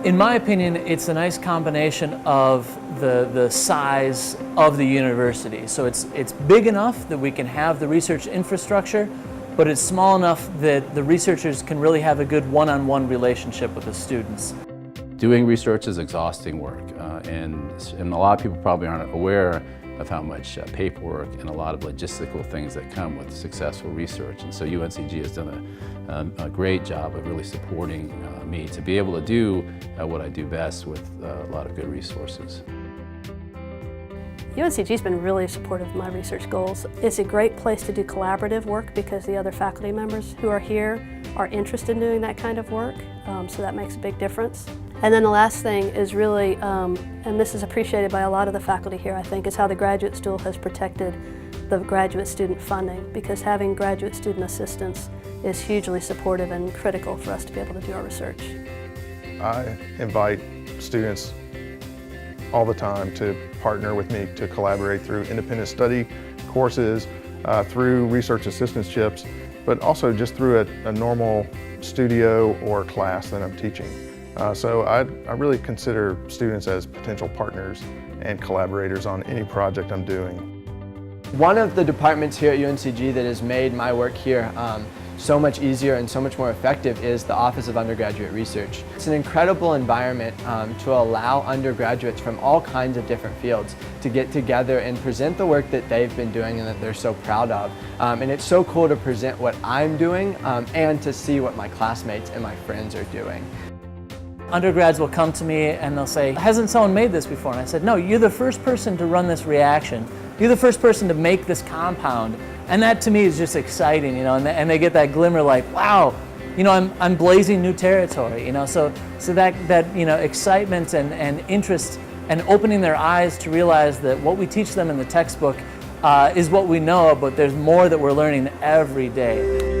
In my opinion, it's a nice combination of the size of the university. So it's big enough that we can have the research infrastructure, but it's small enough that the researchers can really have a good one-on-one relationship with the students. Doing research is exhausting work, and a lot of people probably aren't aware of how much paperwork and a lot of logistical things that come with successful research. And so UNCG has done a great job of really supporting me to be able to do what I do best with a lot of good resources. UNCG's been really supportive of my research goals. It's a great place to do collaborative work because the other faculty members who are here are interested in doing that kind of work, so that makes a big difference. And then the last thing is really, and this is appreciated by a lot of the faculty here, I think, is how the Graduate School has protected the graduate student funding, because having graduate student assistance is hugely supportive and critical for us to be able to do our research. I invite students all the time to partner with me to collaborate through independent study courses, through research assistantships, but also just through a normal studio or class that I'm teaching. So I really consider students as potential partners and collaborators on any project I'm doing. One of the departments here at UNCG that has made my work here so much easier and so much more effective is the Office of Undergraduate Research. It's an incredible environment to allow undergraduates from all kinds of different fields to get together and present the work that they've been doing and that they're so proud of. And it's so cool to present what I'm doing and to see what my classmates and my friends are doing. Undergrads will come to me and they'll say, hasn't someone made this before? And I said, no, you're the first person to run this reaction. You're the first person to make this compound. And that to me is just exciting, you know, and they get that glimmer like, wow, you know, I'm blazing new territory, you know, so that you know, excitement and interest and opening their eyes to realize that what we teach them in the textbook is what we know, but there's more that we're learning every day.